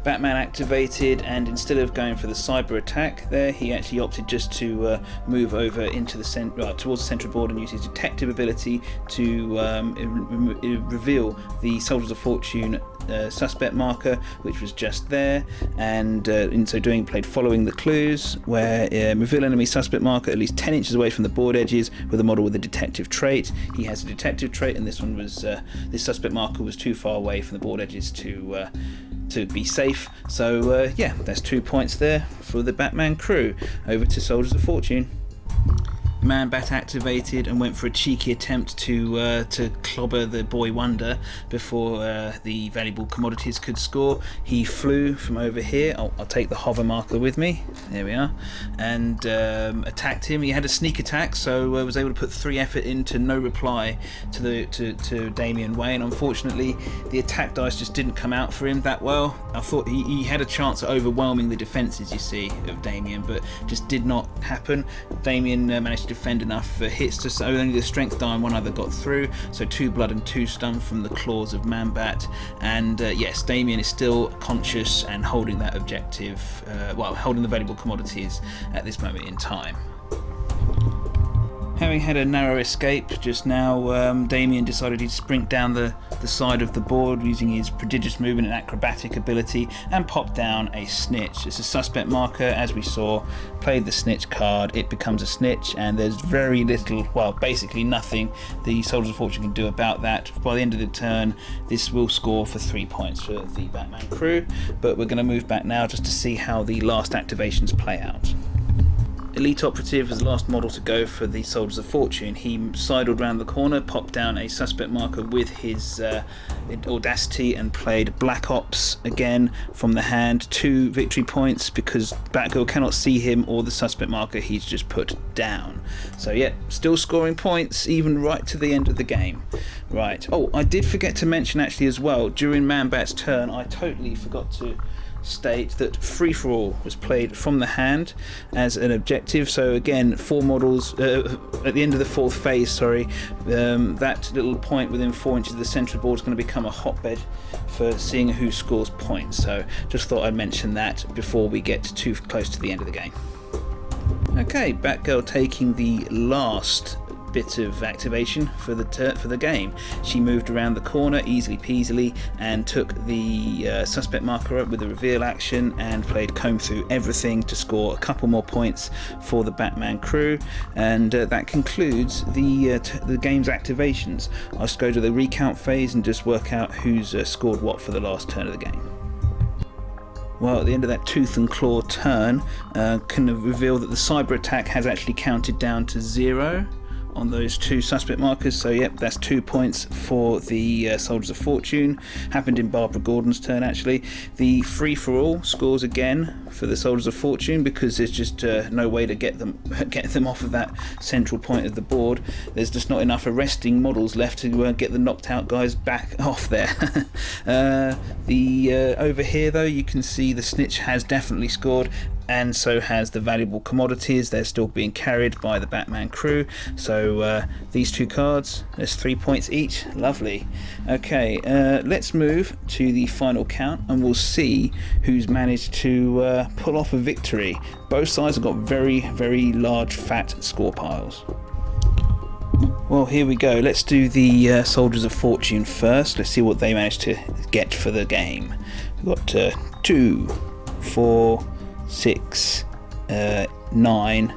Batman activated, and instead of going for the cyber attack there, he actually opted just to move over into the towards the central board and use his detective ability to reveal the Soldiers of Fortune suspect marker, which was just there, and in so doing played following the clues, where reveal enemy suspect marker at least 10 inches away from the board edges with a model with a detective trait. He has a detective trait, and this one was this suspect marker was too far away from the board edges to be safe. So that's 2 points there for the Batman crew. Over to Soldiers of Fortune. Man-Bat activated and went for a cheeky attempt to clobber the Boy Wonder before the valuable commodities could score. He flew from over here. I'll take the hover marker with me. There we are. And attacked him. He had a sneak attack, so was able to put 3 effort into no reply to Damian Wayne. Unfortunately, the attack dice just didn't come out for him that well. I thought he had a chance at overwhelming the defences, you see, of Damian, but just did not happen. Damian managed to defend enough hits so only the strength die and 1 other got through, so 2 blood and 2 stun from the claws of Man-Bat. And yes, Damian is still conscious and holding that objective, holding the valuable commodities at this moment in time. Having had a narrow escape just now, Damian decided he'd sprint down the side of the board using his prodigious movement and acrobatic ability and pop down a snitch. It's a suspect marker, as we saw. Played the snitch card, it becomes a snitch, and there's very little, basically nothing the Soldiers of Fortune can do about that. By the end of the turn, this will score for 3 points for the Batman crew, but we're going to move back now just to see how the last activations play out. Elite Operative was the last model to go for the Soldiers of Fortune. He sidled round the corner, popped down a suspect marker with his audacity, and played Black Ops again from the hand. 2 victory points because Batgirl cannot see him or the suspect marker he's just put down. So yeah, still scoring points even right to the end of the game. Right. Oh, I did forget to mention actually as well, during Man-Bat's turn, I totally forgot to state that Free For All was played from the hand as an objective. So again, 4 models at the end of the 4th phase, that little point within 4 inches of the central board is going to become a hotbed for seeing who scores points. So just thought I'd mention that before we get too close to the end of the game. Okay, Batgirl taking the last bit of activation for the game. She moved around the corner easily peasily and took the suspect marker up with a reveal action and played Comb Through Everything to score a couple more points for the Batman crew, and that concludes the game's activations. I'll just go to the recount phase and just work out who's scored what for the last turn of the game. Well, at the end of that tooth and claw turn, can reveal that the cyber attack has actually counted down to 0 on those 2 suspect markers, so yep, that's 2 points for the Soldiers of Fortune. Happened in Barbara Gordon's turn actually. The Free For All scores again for the Soldiers of Fortune because there's just no way to get them off of that central point of the board. There's just not enough arresting models left to get the knocked out guys back off there. Over here though, you can see the snitch has definitely scored. and so has the valuable commodities. They're still being carried by the Batman crew. So these 2 cards, there's 3 points each. Lovely. Okay, let's move to the final count and we'll see who's managed to pull off a victory. Both sides have got very, very large fat score piles. Well, here we go. Let's do the Soldiers of Fortune first. Let's see what they managed to get for the game. We've got 2, 4, 6, 9,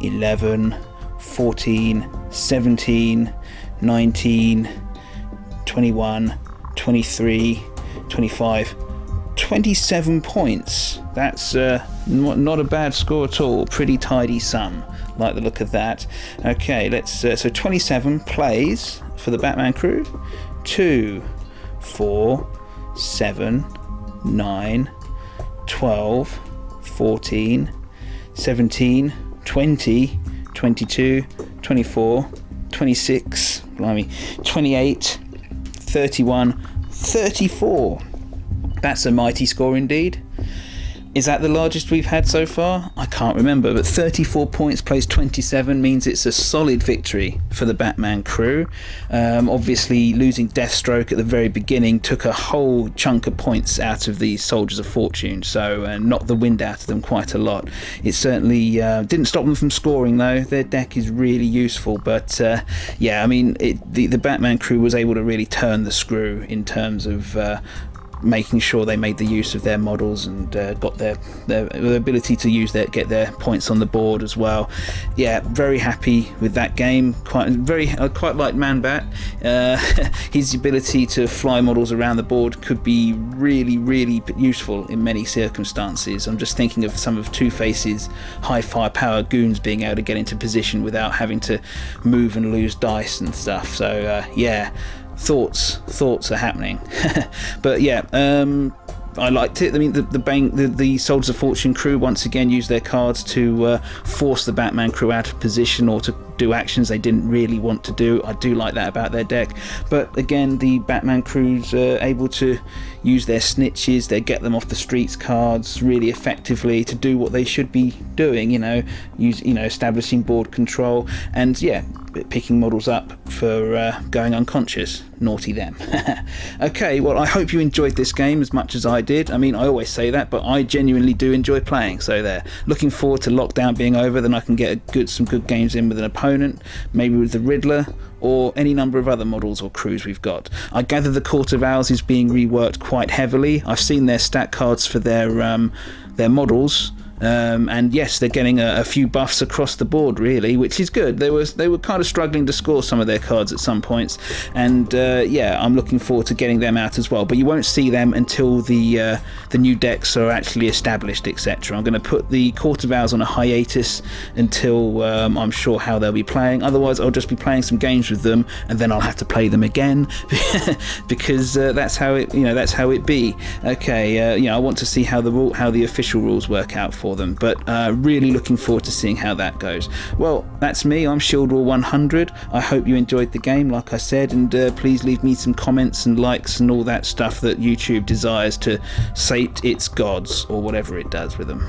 11, 14, 17, 19, 21, 23, 25, 27 points. That's not a bad score at all. Pretty tidy sum. Like the look of that. Okay, let's so 27 plays for the Batman crew. 2, 4, 7, 9, 12, 14, 17, 20, 22, 24, 26, blimey, 28, 31, 34. That's a mighty score indeed. Is that the largest we've had so far? I can't remember, but 34 points plays 27 means it's a solid victory for the Batman crew. Obviously, losing Deathstroke at the very beginning took a whole chunk of points out of the Soldiers of Fortune, so knocked the wind out of them quite a lot. It certainly didn't stop them from scoring, though. Their deck is really useful, but yeah, I mean, the Batman crew was able to really turn the screw in terms of making sure they made the use of their models and got their ability to get their points on the board as well. Yeah, very happy with that game. Quite like Man-Bat. His ability to fly models around the board could be really, really useful in many circumstances. I'm just thinking of some of Two-Face's high firepower goons being able to get into position without having to move and lose dice and stuff. So yeah. Thoughts are happening. But yeah, I liked it. I mean, the Soldiers of Fortune crew once again used their cards to force the Batman crew out of position or to do actions they didn't really want to do. I do like that about their deck. But again, the Batman crew's able to use their snitches, they get them off the streets cards really effectively to do what they should be doing. Establishing board control and yeah, picking models up for going unconscious. Naughty them. Okay, well, I hope you enjoyed this game as much as I did. I mean, I always say that, but I genuinely do enjoy playing. So there. Looking forward to lockdown being over, then I can get some good games in with an opponent, maybe with the Riddler or any number of other models or crews we've got. I gather the Court of Owls is being reworked quite heavily. I've seen their stat cards for their models. And yes, they're getting a few buffs across the board, really, which is good. They were kind of struggling to score some of their cards at some points, and yeah, I'm looking forward to getting them out as well. But you won't see them until the new decks are actually established, etc. I'm going to put the Court of Owls on a hiatus until I'm sure how they'll be playing. Otherwise, I'll just be playing some games with them, and then I'll have to play them again because that's how it be. Okay, I want to see how the official rules work out for them, but really looking forward to seeing how that goes. Well, that's me. I'm Shieldwall100. I hope you enjoyed the game, like I said, and please leave me some comments and likes and all that stuff that YouTube desires to sate its gods or whatever it does with them.